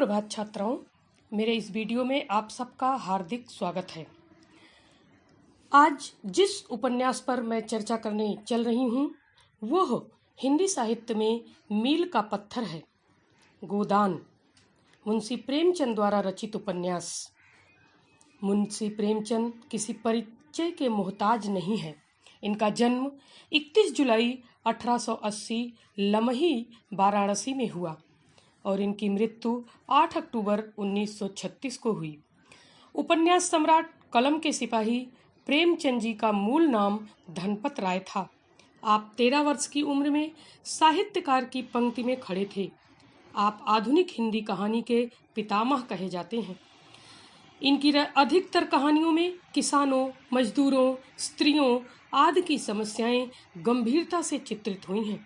सुप्रभात छात्राओं, मेरे इस वीडियो में आप सबका हार्दिक स्वागत है। आज जिस उपन्यास पर मैं चर्चा करने चल रही हूँ वह हिंदी साहित्य में मील का पत्थर है। गोदान, मुंशी प्रेमचंद द्वारा रचित उपन्यास। मुंशी प्रेमचंद किसी परिचय के मोहताज नहीं है। इनका जन्म 31 जुलाई 1880 लमही वाराणसी में हुआ और इनकी मृत्यु 8 अक्टूबर 1936 को हुई। उपन्यास सम्राट कलम के सिपाही प्रेमचंद जी का मूल नाम धनपत राय था। आप 13 वर्ष की उम्र में साहित्यकार की पंक्ति में खड़े थे। आप आधुनिक हिंदी कहानी के पितामह कहे जाते हैं। इनकी अधिकतर कहानियों में किसानों, मजदूरों, स्त्रियों आदि की समस्याएं गंभीरता से चित्रित हुई हैं।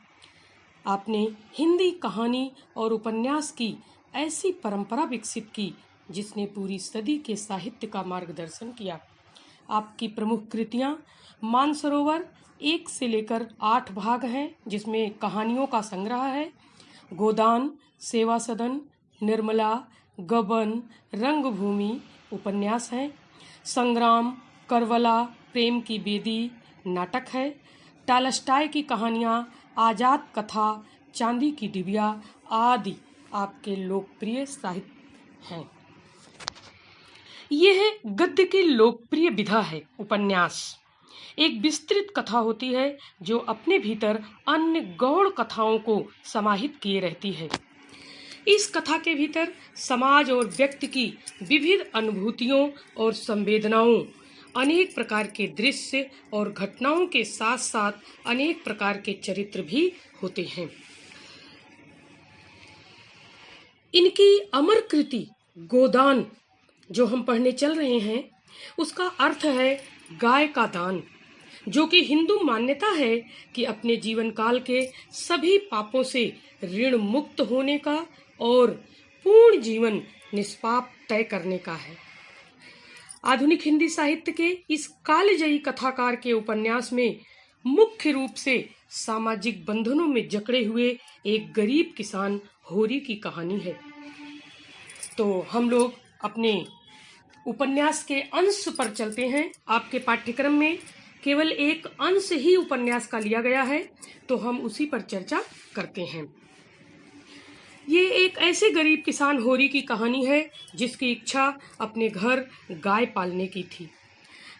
आपने हिंदी कहानी और उपन्यास की ऐसी परंपरा विकसित की जिसने पूरी सदी के साहित्य का मार्गदर्शन किया। आपकी प्रमुख कृतियां मानसरोवर 1 से लेकर 8 भाग हैं, जिसमें कहानियों का संग्रह है। गोदान, सेवा सदन, निर्मला, गबन, रंगभूमि उपन्यास हैं। संग्राम, करबला, प्रेम की बेदी नाटक है। टालस्टाय की कहानियां, आजाद कथा, चांदी की डिबिया आदि आपके लोकप्रिय साहित्य हैं। यह गद्य की लोकप्रिय विधा है। उपन्यास एक विस्तृत कथा होती है जो अपने भीतर अन्य गौड़ कथाओं को समाहित किए रहती है। इस कथा के भीतर समाज और व्यक्ति की विविध अनुभूतियों और संवेदनाओं, अनेक प्रकार के दृश्य और घटनाओं के साथ साथ अनेक प्रकार के चरित्र भी होते हैं। इनकी अमर कृति गोदान जो हम पढ़ने चल रहे हैं, उसका अर्थ है गाय का दान, जो कि हिंदू मान्यता है कि अपने जीवन काल के सभी पापों से ऋण मुक्त होने का और पूर्ण जीवन निष्पाप तय करने का है। आधुनिक हिंदी साहित्य के इस कालजयी कथाकार के उपन्यास में मुख्य रूप से सामाजिक बंधनों में जकड़े हुए एक गरीब किसान होरी की कहानी है। तो हम लोग अपने उपन्यास के अंश पर चलते हैं। आपके पाठ्यक्रम में केवल एक अंश ही उपन्यास का लिया गया है, तो हम उसी पर चर्चा करते हैं। ये एक ऐसे गरीब किसान होरी की कहानी है जिसकी इच्छा अपने घर गाय पालने की थी।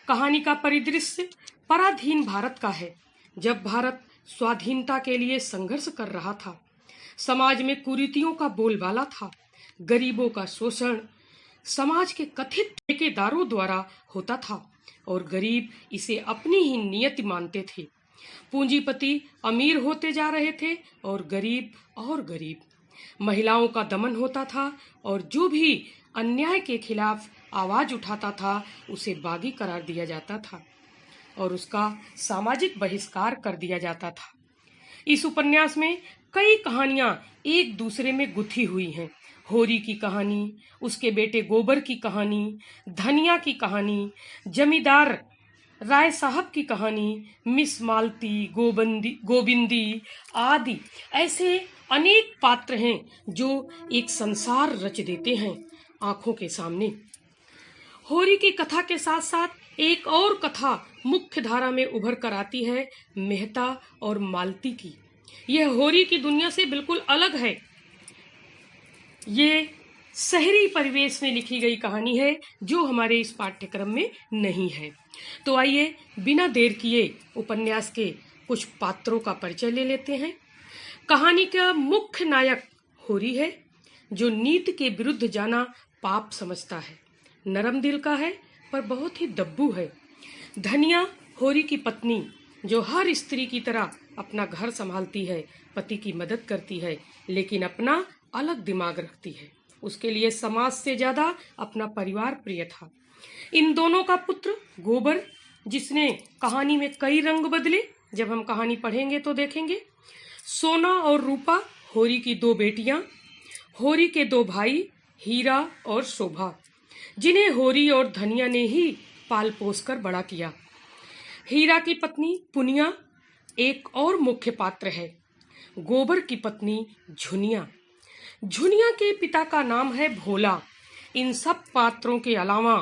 कहानी का परिदृश्य पराधीन भारत का है, जब भारत स्वाधीनता के लिए संघर्ष कर रहा था। समाज में कुरीतियों का बोलबाला था। गरीबों का शोषण समाज के कथित ठेकेदारों द्वारा होता था और गरीब इसे अपनी ही नियति मानते थे। पूंजीपति अमीर होते जा रहे थे और गरीब। महिलाओं का दमन होता था और जो भी अन्याय के खिलाफ आवाज उठाता था उसे बागी करार दिया जाता था और उसका सामाजिक बहिष्कार कर दिया जाता था। इस उपन्यास में कई कहानियां एक दूसरे में गुथी हुई हैं। होरी की कहानी, उसके बेटे गोबर की कहानी, धनिया की कहानी, जमींदार राय साहब की कहानी, मिस मालती, गोबिंदी आदि ऐसे अनेक पात्र हैं जो एक संसार रच देते हैं आंखों के सामने। होरी की कथा के साथ साथ एक और कथा मुख्य धारा में उभर कर आती है, मेहता और मालती की। यह होरी की दुनिया से बिल्कुल अलग है। ये शहरी परिवेश में लिखी गई कहानी है जो हमारे इस पाठ्यक्रम में नहीं है। तो आइए बिना देर किए उपन्यास के कुछ पात्रों का परिचय ले लेते हैं। कहानी का मुख्य नायक होरी है, जो नीति के विरुद्ध जाना पाप समझता है। नरम दिल का है पर बहुत ही दब्बू है। धनिया होरी की पत्नी, जो हर स्त्री की तरह अपना घर संभालती है, पति की मदद करती है, लेकिन अपना अलग दिमाग रखती है। उसके लिए समाज से ज्यादा अपना परिवार प्रिय था। इन दोनों का पुत्र गोबर, जिसने कहानी में कई रंग बदले, जब हम कहानी पढ़ेंगे तो देखेंगे। सोना और रूपा होरी की 2 बेटियां, होरी के 2 भाई हीरा और शोभा, जिन्हें होरी और धनिया ने ही पाल पोस कर बड़ा किया। हीरा की पत्नी पुनिया एक और मुख्य पात्र है। गोबर की पत्नी झुनिया, झुनिया के पिता का नाम है भोला। इन सब पात्रों के अलावा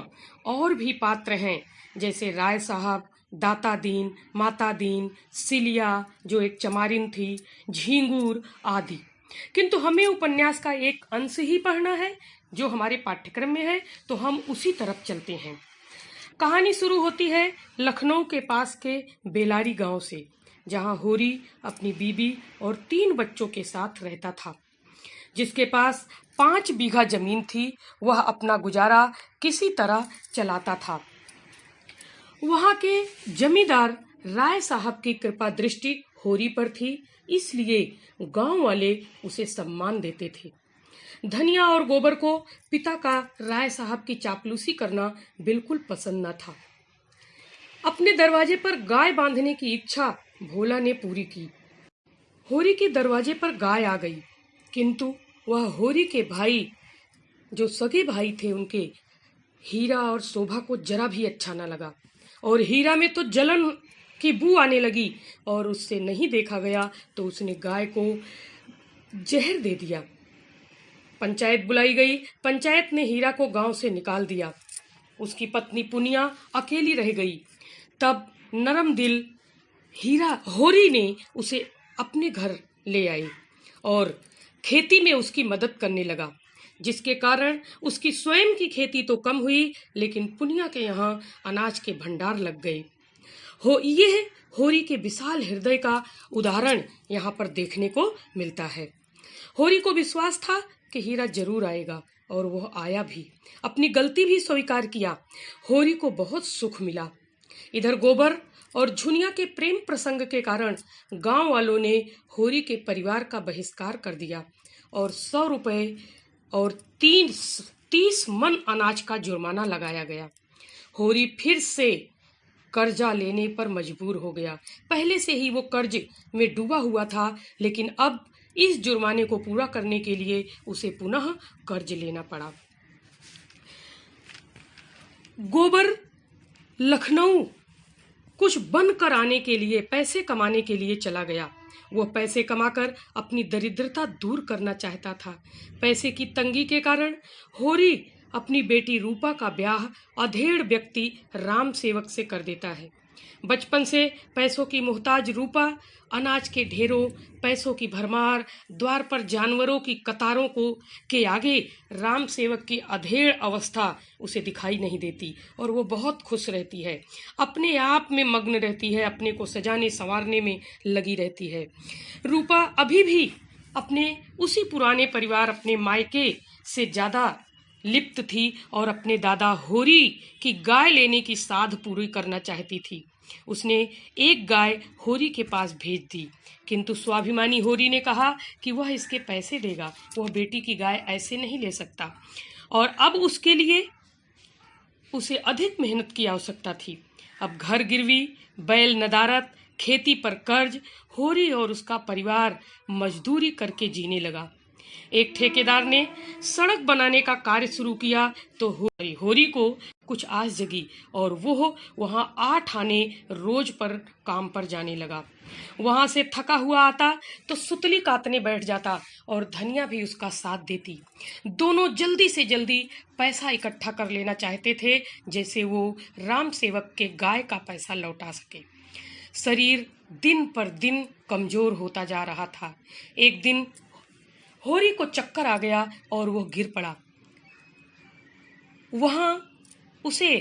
और भी पात्र हैं, जैसे राय साहब, दाता दीन, माता दीन, सिलिया जो एक चमारिन थी, झींगूर आदि। किंतु हमें उपन्यास का एक अंश ही पढ़ना है जो हमारे पाठ्यक्रम में है, तो हम उसी तरफ चलते हैं। कहानी शुरू होती है लखनऊ के पास के बेलारी गांव से, जहां होरी अपनी बीबी और 3 बच्चों के साथ रहता था। जिसके पास 5 बीघा जमीन थी, वह अपना गुजारा किसी तरह चलाता था। वहां के जमींदार राय साहब की कृपा दृष्टि होरी पर थी, इसलिए गांव वाले उसे सम्मान देते थे। धनिया और गोबर को पिता का राय साहब की चापलूसी करना बिल्कुल पसंद न था। अपने दरवाजे पर गाय बांधने की इच्छा भोला ने पूरी की। होरी के दरवाजे पर गाय आ गई, किंतु वह होरी के भाई, जो सगे भाई थे उनके, हीरा और शोभा को जरा भी अच्छा न लगा, और हीरा में तो जलन की बू आने लगी, और उससे नहीं देखा गया तो उसने गाय को जहर दे दिया। पंचायत बुलाई गई। पंचायत ने हीरा को गांव से निकाल दिया। उसकी पत्नी पुनिया अकेली रह गई। तब नरम दिल होरी ने उसे अपने घर ले आई और खेती में उसकी मदद करने लगा, जिसके कारण उसकी स्वयं की खेती तो कम हुई, लेकिन पुनिया के यहाँ अनाज के भंडार लग गए। यह होरी के विशाल हृदय का उदाहरण यहाँ पर देखने को मिलता है। होरी को विश्वास था कि हीरा जरूर आएगा, और वह आया भी। अपनी गलती भी स्वीकार किया। होरी को बहुत सुख मिला। इधर गोबर और झुनिया के प्रेम प्रसंग के कारण गांव वालों ने होरी के परिवार का बहिष्कार कर दिया और 100 रुपए और 30 मन अनाज का जुर्माना लगाया गया। होरी फिर से कर्जा लेने पर मजबूर हो गया। पहले से ही वो कर्ज में डूबा हुआ था, लेकिन अब इस जुर्माने को पूरा करने के लिए उसे पुनः कर्ज लेना पड़ा। गोबर लखनऊ कुछ बनकर आने के लिए, पैसे कमाने के लिए चला गया। वह पैसे कमाकर अपनी दरिद्रता दूर करना चाहता था। पैसे की तंगी के कारण होरी अपनी बेटी रूपा का ब्याह अधेड़ व्यक्ति राम सेवक से कर देता है। बचपन से पैसों की मोहताज रूपा अनाज के ढेरों, पैसों की भरमार, द्वार पर जानवरों की कतारों के आगे राम सेवक की अधेड़ अवस्था उसे दिखाई नहीं देती, और वो बहुत खुश रहती है, अपने आप में मग्न रहती है, अपने को सजाने संवारने में लगी रहती है। रूपा अभी भी अपने उसी पुराने परिवार, अपने मायके से ज्यादा लिप्त थी और अपने दादा होरी की गाय लेने की साध पूरी करना चाहती थी। उसने एक गाय होरी के पास भेज दी, किंतु स्वाभिमानी होरी ने कहा कि वह इसके पैसे देगा, वह बेटी की गाय ऐसे नहीं ले सकता, और अब उसके लिए उसे अधिक मेहनत की आवश्यकता थी। अब घर गिरवी, बैल नदारत, खेती पर कर्ज, होरी और उसका परिवार मजदूरी करके जीने लगा। एक ठेकेदार ने सड़क बनाने का कार्य शुरू किया तो होरी को कुछ आस जगी, और वो वहां 8 आने रोज पर काम पर जाने लगा। वहां से थका हुआ आता तो सुतली काटने बैठ जाता, और धनिया भी उसका साथ देती। दोनों जल्दी से जल्दी पैसा इकट्ठा कर लेना चाहते थे, जैसे वो राम सेवक के गाय का पैसा लौटा सके। शरीर दिन पर दिन कमजोर होता जा रहा था। एक दिन होरी को चक्कर आ गया और वो गिर पड़ा। वहां उसे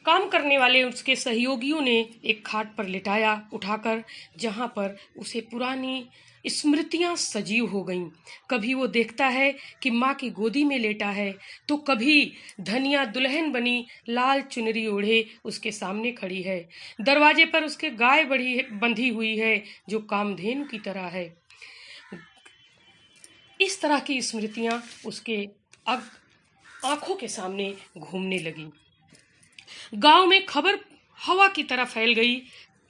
काम करने वाले उसके सहयोगियों ने एक खाट पर लिटाया उठाकर, जहां पर उसे पुरानी स्मृतियां सजीव हो गईं। कभी वो देखता है कि माँ की गोदी में लेटा है, तो कभी धनिया दुल्हन बनी लाल चुनरी ओढ़े उसके सामने खड़ी है। दरवाजे पर उसके गाय बंधी हुई है जो कामधेनु की तरह है। इस तरह की स्मृतियां उसके आंखों के सामने घूमने लगी। गांव में खबर हवा की तरह फैल गई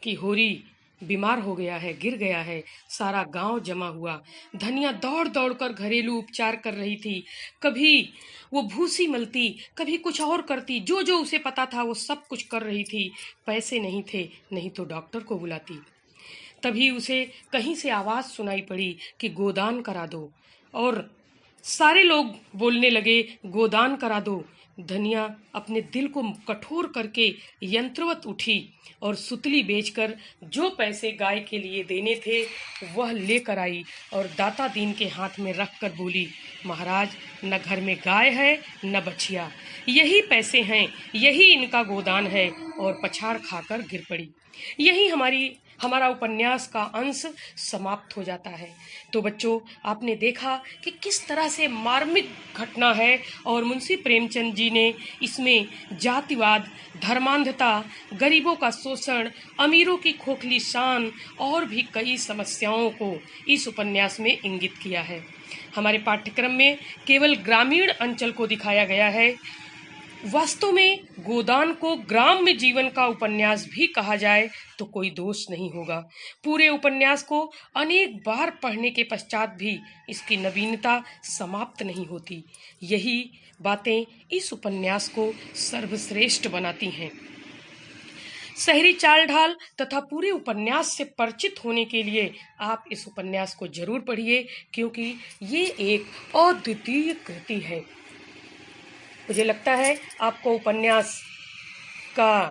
कि होरी बीमार हो गया है, गिर गया है। सारा गांव जमा हुआ। धनिया दौड़ दौड़ कर घरेलू उपचार कर रही थी। कभी वो भूसी मलती, कभी कुछ और करती, जो जो उसे पता था वो सब कुछ कर रही थी। पैसे नहीं थे, नहीं तो डॉक्टर को बुलाती। तभी उसे कहीं से आवाज सुनाई पड़ी कि गोदान करा दो। और सारे लोग बोलने लगे गोदान करा दो। धनिया अपने दिल को कठोर करके यंत्रवत उठी और सुतली बेचकर जो पैसे गाय के लिए देने थे वह लेकर आई और दाता दीन के हाथ में रख कर बोली, महाराज, न घर में गाय है न बछिया, यही पैसे हैं, यही इनका गोदान है। और पछाड़ खाकर गिर पड़ी। यही हमारा उपन्यास का अंश समाप्त हो जाता है। तो बच्चों, आपने देखा कि किस तरह से मार्मिक घटना है और मुंशी प्रेमचंद जी ने इसमें जातिवाद, धर्मांधता, गरीबों का शोषण, अमीरों की खोखली शान और भी कई समस्याओं को इस उपन्यास में इंगित किया है। हमारे पाठ्यक्रम में केवल ग्रामीण अंचल को दिखाया गया है। वास्तव में गोदान को ग्राम्य जीवन का उपन्यास भी कहा जाए तो कोई दोष नहीं होगा। पूरे उपन्यास को अनेक बार पढ़ने के पश्चात भी इसकी नवीनता समाप्त नहीं होती। यही बातें इस उपन्यास को सर्वश्रेष्ठ बनाती हैं। शहरी चाल ढाल तथा पूरे उपन्यास से परिचित होने के लिए आप इस उपन्यास को जरूर पढ़िए, क्योंकि ये एक अद्वितीय कृति है। मुझे लगता है आपको उपन्यास का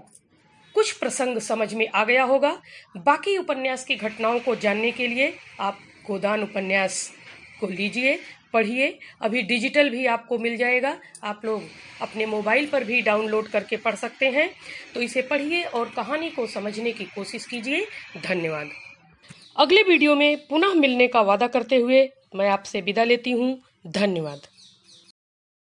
कुछ प्रसंग समझ में आ गया होगा। बाकी उपन्यास की घटनाओं को जानने के लिए आप गोदान उपन्यास को लीजिए, पढ़िए। अभी डिजिटल भी आपको मिल जाएगा, आप लोग अपने मोबाइल पर भी डाउनलोड करके पढ़ सकते हैं। तो इसे पढ़िए और कहानी को समझने की कोशिश कीजिए। धन्यवाद। अगले वीडियो में पुनः मिलने का वादा करते हुए मैं आपसे विदा लेती हूँ। धन्यवाद।